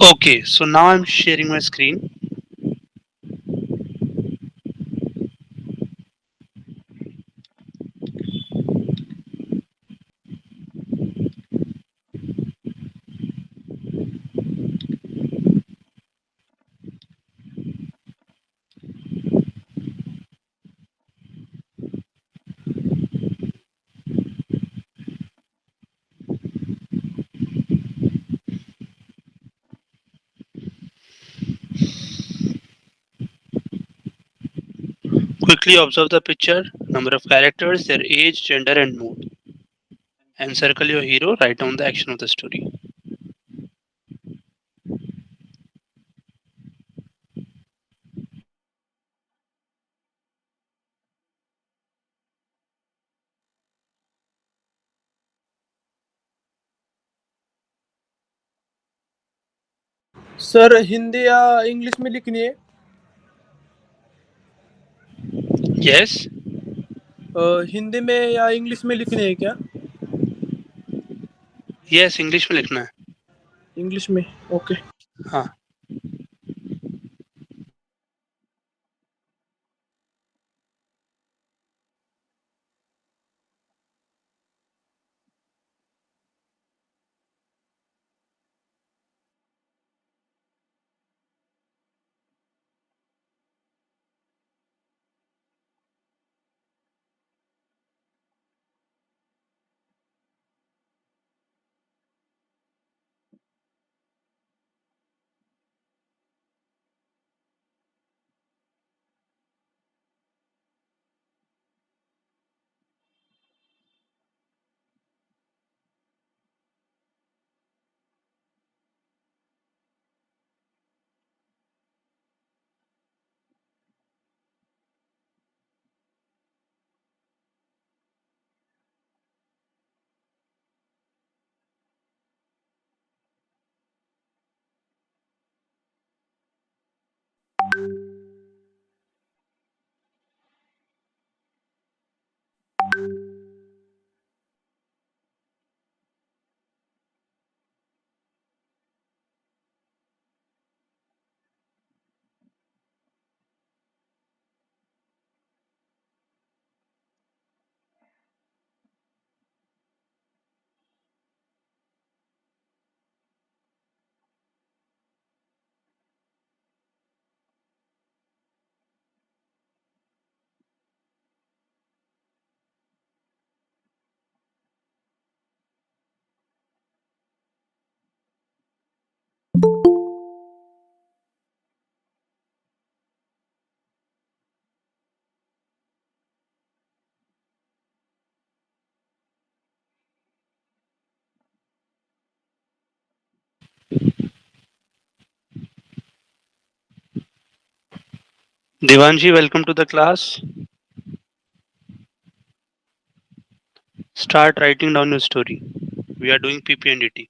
Okay, so now I'm sharing my screen. Quickly observe the picture, number of characters, their age, gender, and mood. Encircle your hero, write down the action of the story. Sir Hindi या English में लिखनी है? Yes, Hindi में या English में लिखनी है क्या? yes, इंग्लिश में लिखना है. इंग्लिश में, ओके. हाँ. Devanshi, welcome to the class. Start writing down your story. We are doing PP&DT.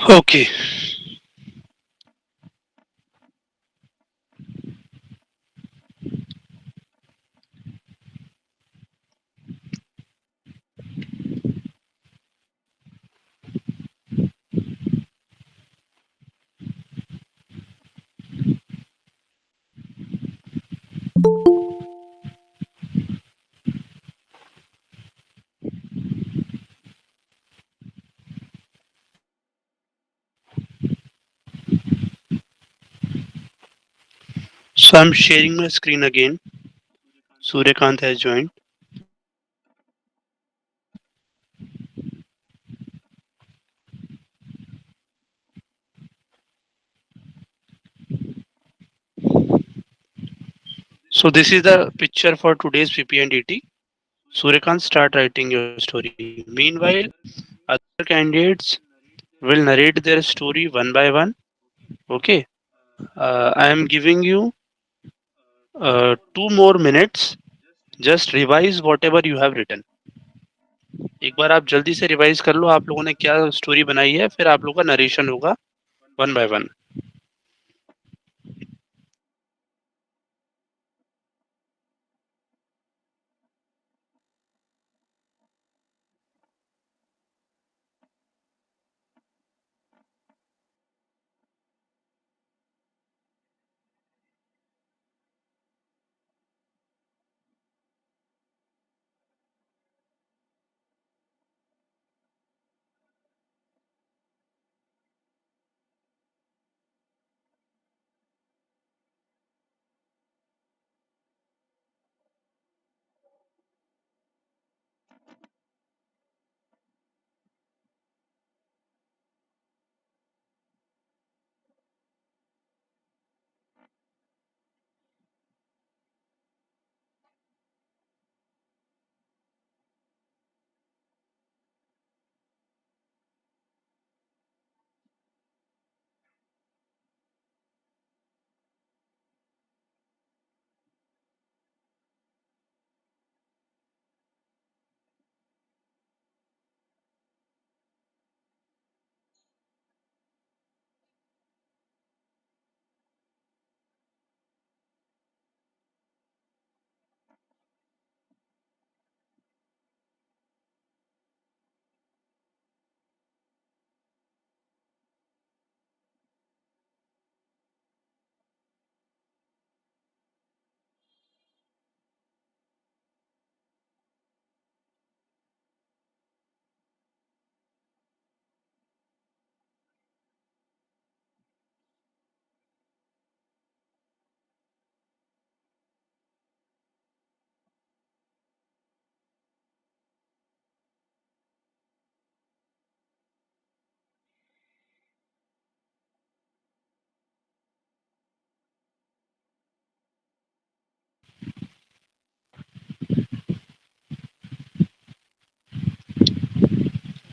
Okay, so I'm sharing my screen again. Suryakant has joined. So this is the picture for today's PP&DT. Suryakant, start writing your story. Meanwhile, other candidates will narrate their story one by one. Okay. I am giving you 2 more minutes. Just revise whatever you have written. एक बार आप जल्दी से revise कर लो आप लोगों ने क्या story बनाई है फिर आप लोगों का नरेशन होगा one by one.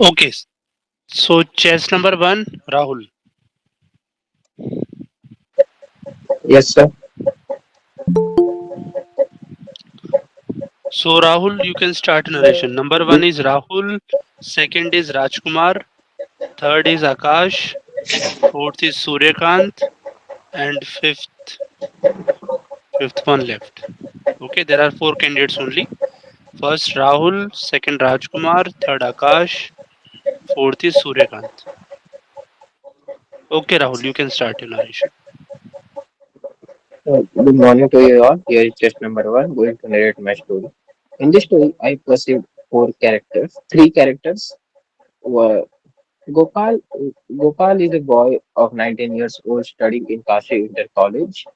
Okay, so chess number one, Rahul. Yes, sir. So Rahul, you can start narration. Number one is Rahul, second is Rajkumar, third is Akash, fourth is Suryakant, and fifth one left. Okay, there are four candidates only. First Rahul, second Rajkumar, third Akash, fourth is Suryakant. Okay, Rahul, you can start your narration. Good morning to you all. Here is test number one, going to narrate my story. In this story, I perceived three characters. Were Gopal. Gopal is a boy of 19 years old studying in Kashi Inter College.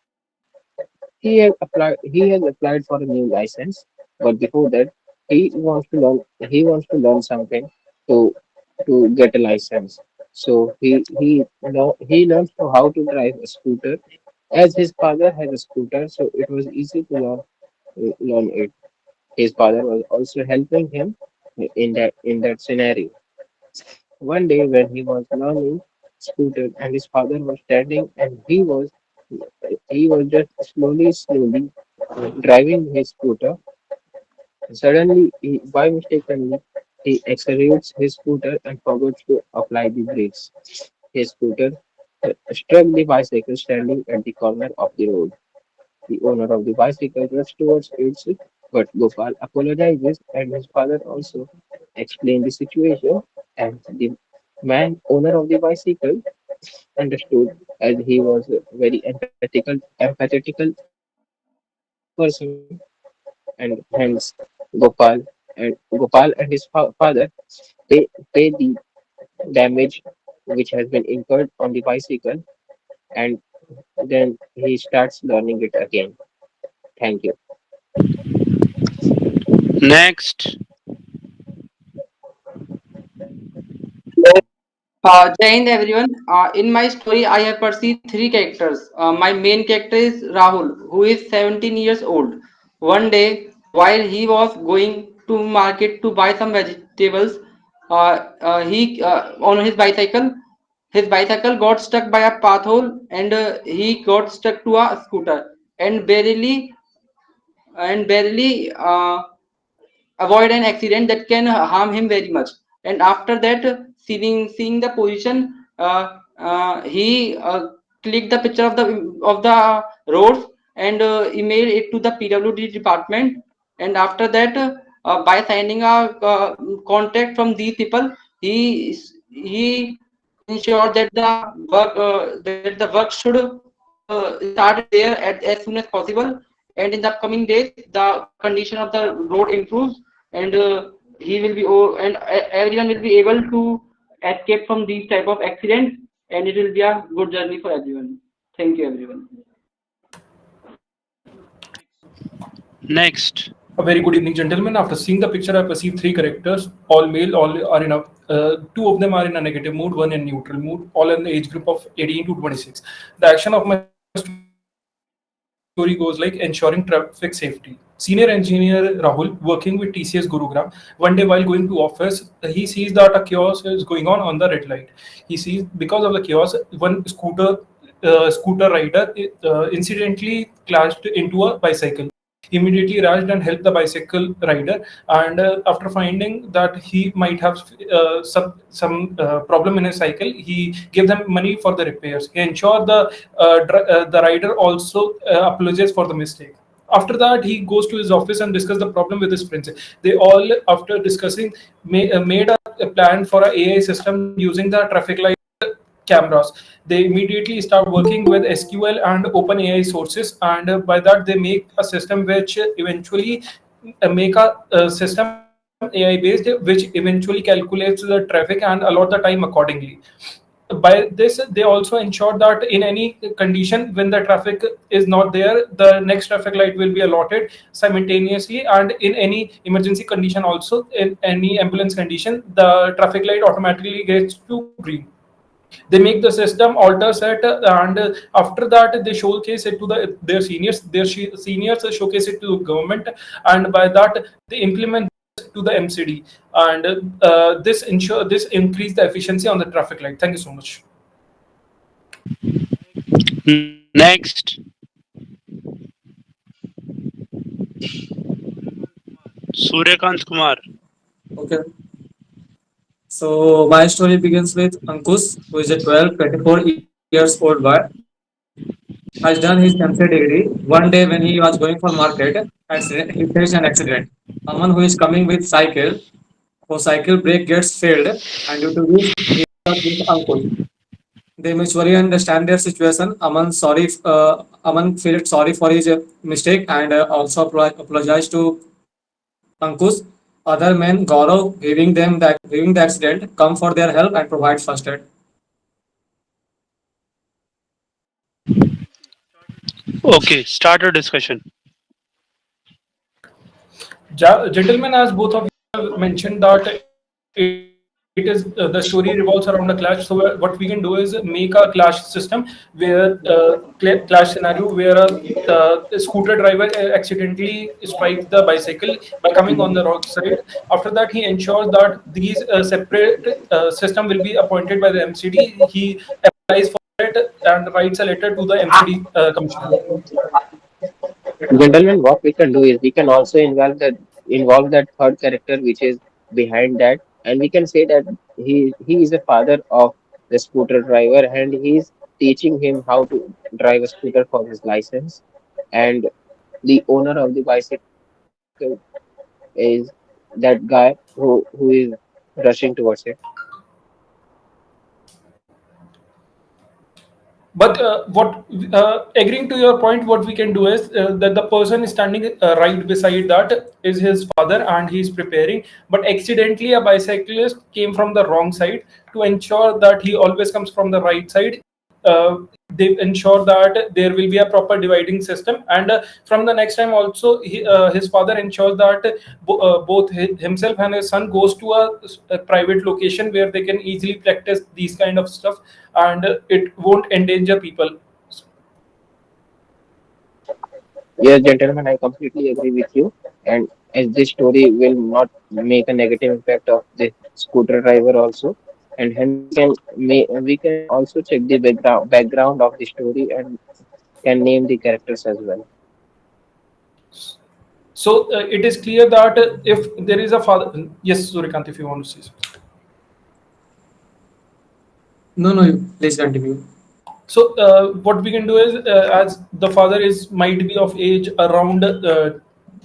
He has applied for a new license, but before that, he wants to learn something to get a license. So he learns to how to drive a scooter. As his father has a scooter, so it was easy to learn it. His father was also helping him in that scenario. One day when he was learning scooter and his father was standing and he was just slowly driving his scooter. Suddenly, by mistakenly, he accelerates his scooter and forgets to apply the brakes. his scooter struck the bicycle standing at the corner of the road. The owner of the bicycle rushes towards it, but Gopal apologizes and his father also explains the situation, and the man owner of the bicycle understood, as he was a very empathetical person, and hence Gopal and his father pay the damage which has been incurred on the bicycle, and then he starts learning it again. Thank you. Next, Jai Hind everyone. In my story, I have perceived three characters. My main character is Rahul, who is 17 years old. One day, while he was going to market to buy some vegetables, he on his bicycle got stuck by a path hole, and he got stuck to a scooter and barely avoid an accident that can harm him very much. And after that, seeing the position, he clicked the picture of the roads and emailed it to the PWD department. And after that, by signing a contract from these people, he ensured that the work should start there as soon as possible. And in the upcoming days, the condition of the road improves, and he will be everyone will be able to escape from these type of accidents, and it will be a good journey for everyone. Thank you, everyone. next. A very good evening, gentlemen. After seeing the picture, I perceive three characters, all male, all are in a, two of them are in a negative mood, one in neutral mood, all in the age group of 18 to 26. The action of my story goes like ensuring traffic safety. Senior engineer Rahul, working with TCS Gurugram, one day while going to office, he sees that a chaos is going on the red light. He sees because of the chaos, one scooter rider incidentally clashed into a bicycle. He immediately rushed and helped the bicycle rider, and after finding that he might have some problem in his cycle, he gave them money for the repairs. He ensured the rider also apologized for the mistake. After that, he goes to his office and discuss the problem with his friends. They all, after discussing, made a plan for a AI system using the traffic light cameras. They immediately start working with SQL and OpenAI sources, and by that they make a system which eventually make a system AI based, which eventually calculates the traffic and allot the time accordingly. By this, they also ensure that in any condition when the traffic is not there, the next traffic light will be allotted simultaneously, and in any emergency condition also, in any ambulance condition, the traffic light automatically gets to green. They make the system, alters it, and after that they showcase it to their seniors. Seniors showcase it to the government, and by that they implement this to the MCD, and this increase the efficiency on the traffic light. Thank you so much. Next, Suryakant Kumar. Okay. So my story begins with Ankush, who is a 12, 24 years old boy, has done his MCA degree. One day when he was going for market, he faced an accident. Someone who is coming with cycle, whose cycle brake gets failed, and due to which he got with Ankush. They mutually understand their situation. Aman felt sorry for his mistake and also apologized to Ankush. Other men, Gaurav, viewing the accident, come for their help and provide first aid. Okay, start a discussion. Gentlemen, as both of you have mentioned that it is the story revolves around a clash. So what we can do is make a clash system where clash scenario where a scooter driver accidentally strikes the bicycle by coming on the wrong side. After that, he ensures that these separate system will be appointed by the MCD. He applies for it and writes a letter to the MCD commissioner. Gentlemen, what we can do is we can also involve that third character which is behind that, and we can say that he is a father of the scooter driver, and he's teaching him how to drive a scooter for his license. And the owner of the bicycle is that guy who is rushing towards it. But what agreeing to your point, what we can do is that the person is standing right beside that is his father, and he's preparing. But accidentally, a bicyclist came from the wrong side. To ensure that he always comes from the right side, they ensure that there will be a proper dividing system. And from the next time, also his father ensures that both himself and his son goes to a private location where they can easily practice these kind of stuff, and it won't endanger people. Yes, gentlemen, I completely agree with you. And as this story will not make a negative impact of the scooter driver also, and hence we can also check the background of the story and can name the characters as well. So it is clear that if there is a father, yes, Surikant, if you want to say something. No, no, you please continue. So what we can do is, as the father is might be of age around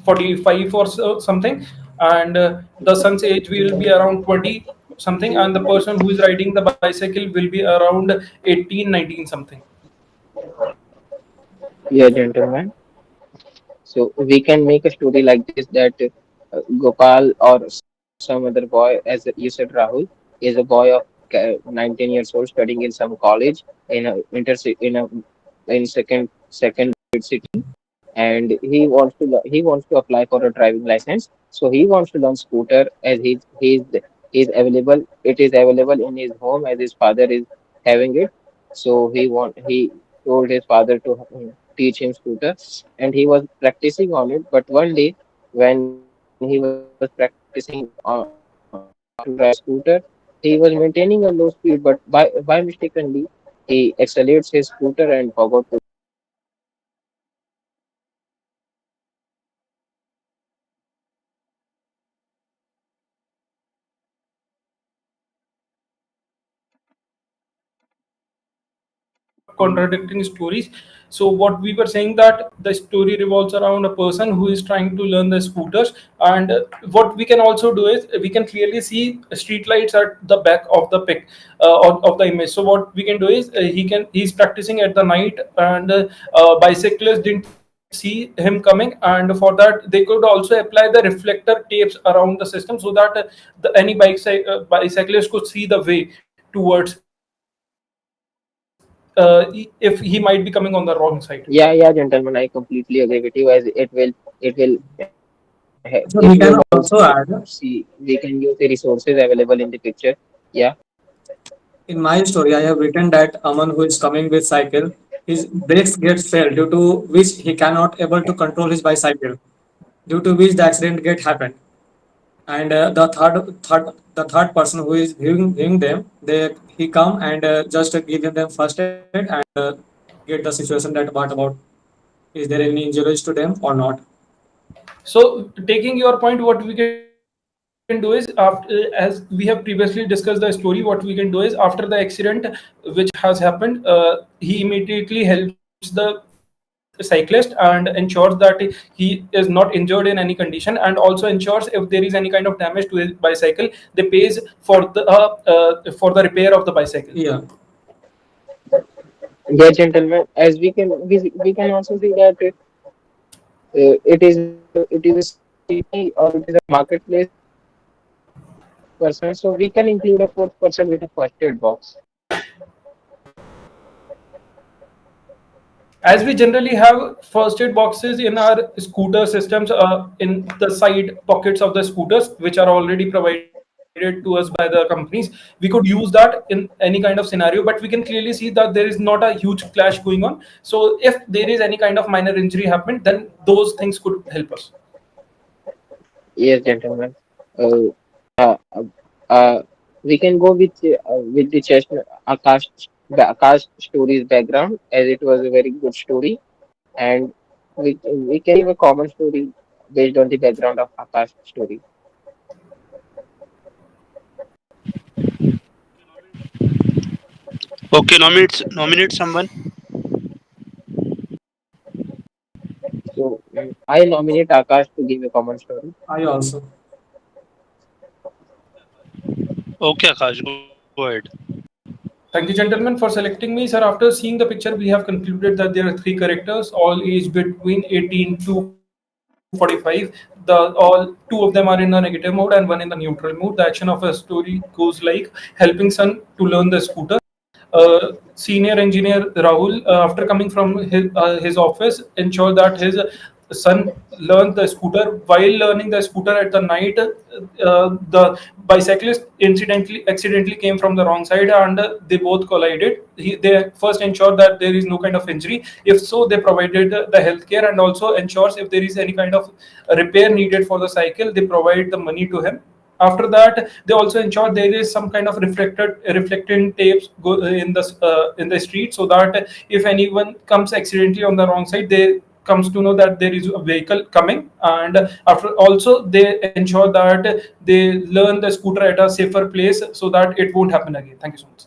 45 or so something, and the son's age will be around 20 something, and the person who is riding the bicycle will be around 18, 19 something. Yeah, gentlemen. So we can make a story like this that Gopal or some other boy, as you said, Rahul, is a boy of 19 years old studying in some college in a in a in second grade city, and he wants to apply for a driving license. So he wants to learn scooter as he's available. It is available in his home as his father is having it. So he told his father to teach him scooter, and he was practicing on it. But one day when he was practicing on how to drive scooter, he was maintaining a low speed, but by mistakenly he accelerates his scooter and forgot to lock the door. So he accidentally Contradicting stories. So what we were saying that the story revolves around a person who is trying to learn the scooters, and what we can also do is we can clearly see street lights at the back of the pic of the image. So what we can do is he's practicing at the night, and bicyclist didn't see him coming, and for that they could also apply the reflector tapes around the system so that any bicyclist could see the way towards if he might be coming on the wrong side. Yeah, gentlemen, I completely agree with you. As it will So if we you can want to also add, see, we can use the resources available in the picture. Yeah. in my story, I have written that Aman who is coming with cycle, his brakes gets failed due to which he cannot able to control his bicycle, due to which the accident get happened. And the third person who is viewing them, they he come and just give them first aid and get the situation that what about, is there any injuries to them or not. So, taking your point, what we can do is, after, as we have previously discussed the story, what we can do is after the accident which has happened, he immediately helps the cyclist and ensures that he is not injured in any condition, and also ensures if there is any kind of damage to his bicycle, they pays for the repair of the bicycle. Yeah. Yeah, gentlemen, as we can also see that it is a city or it is a marketplace where there are four person. So we can include a fourth person with a first aid box. As we generally have first aid boxes in our scooter systems, in the side pockets of the scooters, which are already provided to us by the companies, we could use that in any kind of scenario. But we can clearly see that there is not a huge clash going on. So if there is any kind of minor injury happened, then those things could help us. Yes, gentlemen. Uh, uh, uh, uh, we can go with the Akash story's background, as it was a very good story, and we can give a common story based on the background of Akash story. Okay, nominate someone. So I nominate Akash to give a common story. I also. Okay, Akash, go ahead. Thank you, gentlemen, for selecting me, sir. After seeing the picture, we have concluded that there are three characters, all aged between 18 to 45. All two of them are in the negative mode and one in the neutral mode. The action of a story goes like helping son to learn the scooter. Senior engineer Rahul, after coming from his office, ensure that his son learned the scooter. While learning the scooter at the night, the bicyclist incidentally accidentally came from the wrong side and they both collided. They first ensured that there is no kind of injury. If so, they provided the healthcare and also ensures if there is any kind of repair needed for the cycle, they provide the money to him. After that, they also ensure there is some kind of reflecting tapes in the street, so that if anyone comes accidentally on the wrong side, they comes to know that there is a vehicle coming. And after also they ensure that they learn the scooter at a safer place so that it won't happen again. Thank you so much.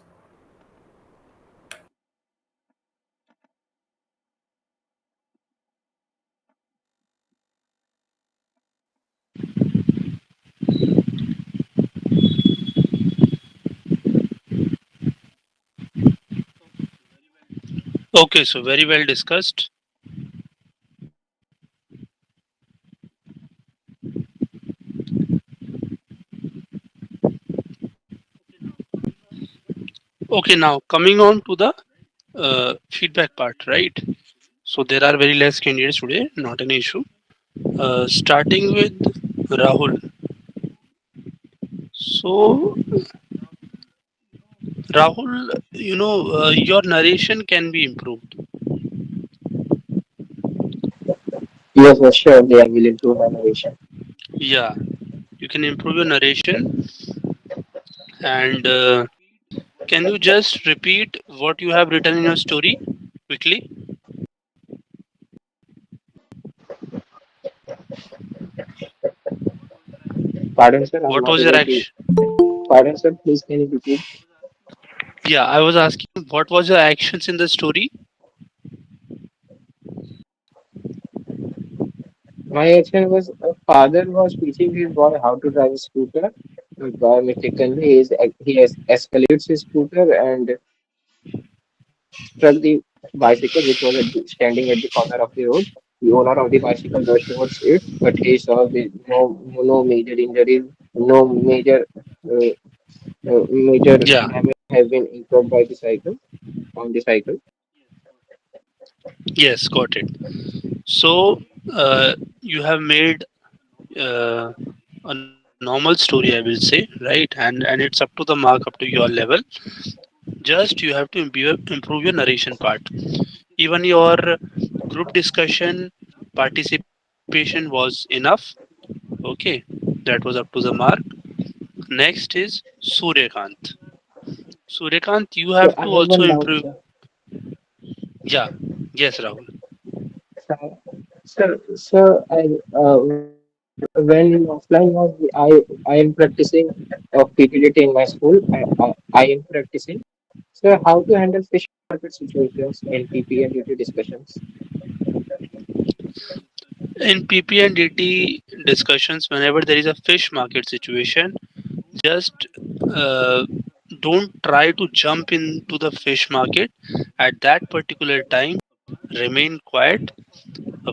Okay, so very well discussed. Okay, now coming on to the feedback part, right? So there are very less candidates today, not an issue. Starting with Rahul. So Rahul, your narration can be improved. Yes, for sure, they are willing to my narration. Yeah, you can improve your narration. And can you just repeat what you have written in your story quickly? Pardon, sir, I'm What not was your able to. action? Pardon, sir, please can you repeat? Yeah, I was asking what was your actions in the story? My action was a father was teaching his boy how to drive a scooter. But by mistakenly, he has escalates his scooter and struck the bicycle, which was standing at the corner of the road. The owner of the bicycle rushed towards it, but he saw no major injuries, no uh, major Yeah, damage has been incurred by the cycle on the cycle. yes, got it. So you have made a normal story, I will say, right? And it's up to the mark, up to your level. Just you have to improve your narration part. Even your group discussion participation was enough. Okay, that was up to the mark. Next is Suryakant. Suryakant, you have So to I have also one doubt, improve. sir. Yeah, yes, Rahul. Sir, when offline was I am practicing PPDT in my school. I am practicing. So how to handle fish market situations in PP and DT discussions? In PP and DT discussions, whenever there is a fish market situation, just uh, don't try to jump into the fish market at that particular time. Remain quiet.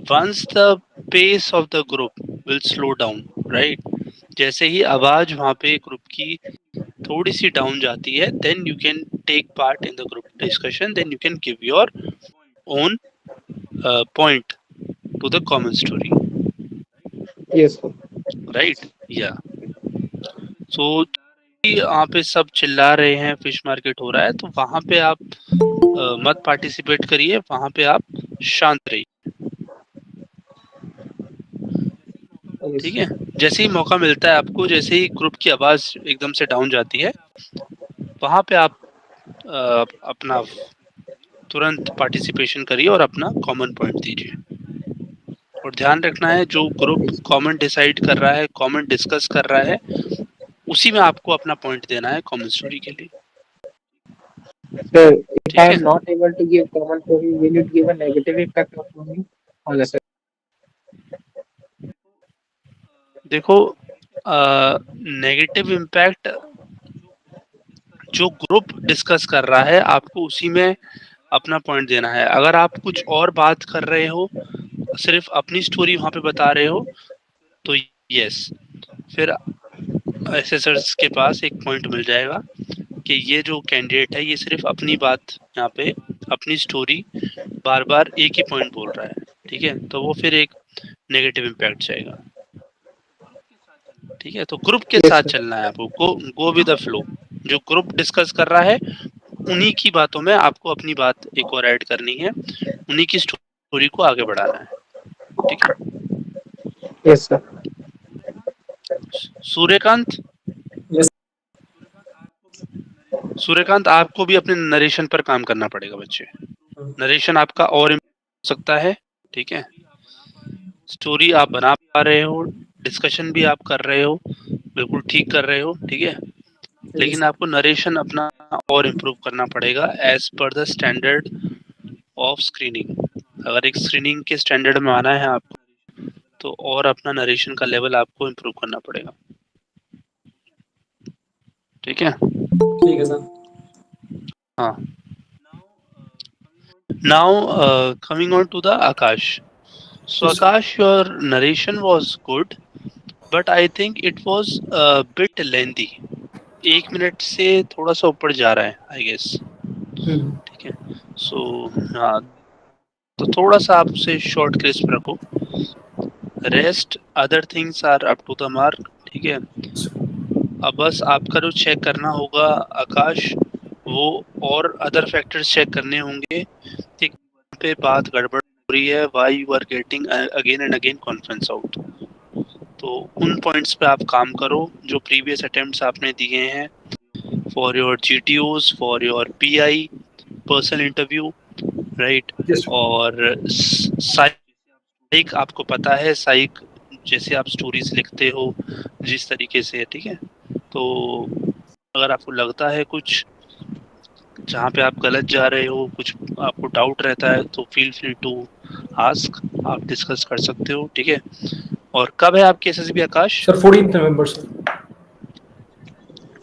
Once the pace of the group will slow down, right? जैसे ही आवाज वहां पे group की थोड़ी सी down जाती है, then you can take part in the group discussion. Then you can give your own point to the common story, Yes, sir. right? Yeah. So वहाँ पे सब चिल्ला रहे हैं, फिश मार्केट हो रहा है, तो वहां पे आप मत पार्टिसिपेट करिए, वहां पे आप शांत रहिए, ठीक Yes. है? जैसे ही मौका मिलता है आपको, जैसे ही ग्रुप की आवाज एकदम से डाउन जाती है, वहां पे आप अपना तुरंत पार्टिसिपेशन करिए और अपना कॉमन पॉइंट दीजिए। और ध्यान रखना है, जो ग्रुप Okay. कॉमन डिसाइड कर रहा है, कॉमन डिस्कस कर रहा है, उसी में आपको अपना पॉइंट देना है कॉमन स्टोरी के लिए। So if I ठीक है, am not able to give common story, will it give a negative impact on me on the देखो नेगेटिव इम्पैक्ट जो ग्रुप डिस्कस कर रहा है आपको उसी में अपना पॉइंट देना है। अगर आप कुछ और बात कर रहे हो, सिर्फ अपनी स्टोरी वहां पे बता रहे हो, तो यस, फिर एसेसर्स के पास एक पॉइंट मिल जाएगा कि ये जो कैंडिडेट है ये सिर्फ अपनी बात यहाँ पे अपनी स्टोरी बार बार एक ही पॉइंट बोल रहा है। ठीक है, तो वो फिर एक नेगेटिव इम्पैक्ट जाएगा। ठीक है, तो ग्रुप के Yes, साथ sir. चलना है आपको, गो विद द फ्लो। जो ग्रुप डिस्कस कर रहा है उन्हीं की बातों में आपको अपनी बात एक और ऐड करनी है, उन्हीं की स्टोरी को आगे बढ़ाना है। ठीक है, Yes, sir. Suryakant, Yes. Suryakant आपको भी अपने नरेशन पर काम करना पड़ेगा बच्चे। नरेशन आपका और हो सकता है। ठीक है, स्टोरी आप बना पा रहे हो, डिस्कशन भी आप कर रहे हो, बिल्कुल ठीक कर रहे हो। ठीक है, लेकिन आपको नरेशन अपना और इम्प्रूव करना पड़ेगा as per the standard of screening. अगर एक स्क्रीनिंग के स्टैंडर्ड में आना है आपको, तो और अपना नरेशन का लेवल आपको इम्प्रूव करना पड़ेगा। ठीक है, ठीक है सर। हाँ। Now, coming on to the Akash. So Yes, sir. Akash, your narration was good, but I think it was a bit lengthy. 1 minute से थोड़ा सा ऊपर जा रहा है, आई गेस। ठीक है, सो हाँ, तो थोड़ा सा आपसे शॉर्ट क्रिस्प रखो। Rest other things are up to the mark. ठीक है, अब बस आपका जो चेक करना होगा आकाश, वो और अदर फैक्टर्स चेक करने होंगे कि कहाँ पे बात गड़बड़ हो रही है, why you are getting again and again conference out. तो उन पॉइंट्स पे आप काम करो जो प्रीवियस अटेम्प्ट्स आपने दिए हैं for your GTOs, for your PI personal interview, right. Yes, sir. और साइक आपको पता है, साइक जैसे आप स्टोरीज लिखते हो जिस तरीके से, ठीक है। तो अगर आपको लगता है कुछ जहाँ पे आप गलत जा रहे हो, कुछ आपको डाउट रहता है, तो फील फ्री टू आस्क, आप डिस्कस कर सकते हो। ठीक है, और कब है आपके SSB आकाश? Sir, 14th November, sir.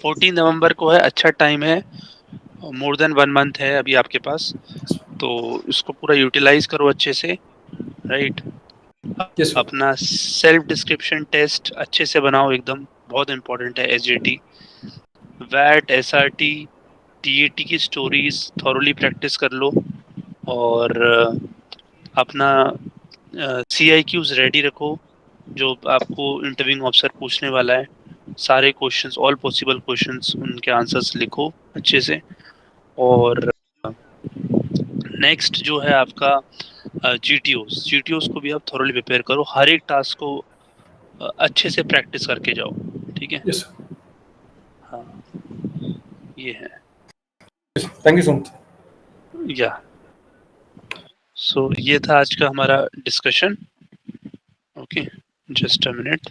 14 नवंबर को है, अच्छा टाइम है, मोर देन 1 मंथ है अभी आपके पास, तो इसको पूरा यूटिलाइज करो अच्छे से, राइट। Yes, sir. अपना सेल्फ डिस्क्रिप्शन टेस्ट अच्छे से बनाओ, एकदम बहुत इंपॉर्टेंट है। SJT, वैट, SRT, TAT की स्टोरीज थॉरली प्रैक्टिस कर लो, और अपना CIQs रेडी रखो जो आपको इंटरव्यूइंग ऑफिसर पूछने वाला है। सारे क्वेश्चंस, ऑल पॉसिबल क्वेश्चंस, उनके आंसर्स लिखो अच्छे से। और नेक्स्ट जो है आपका GTOs को भी आप थॉरली प्रिपेयर करो, हर एक टास्क को अच्छे से प्रैक्टिस करके जाओ। ठीक है, Yes, sir. हाँ, ये है। Yes, sir. Thank you so much. या सो ये था आज का हमारा discussion. Okay, just a minute.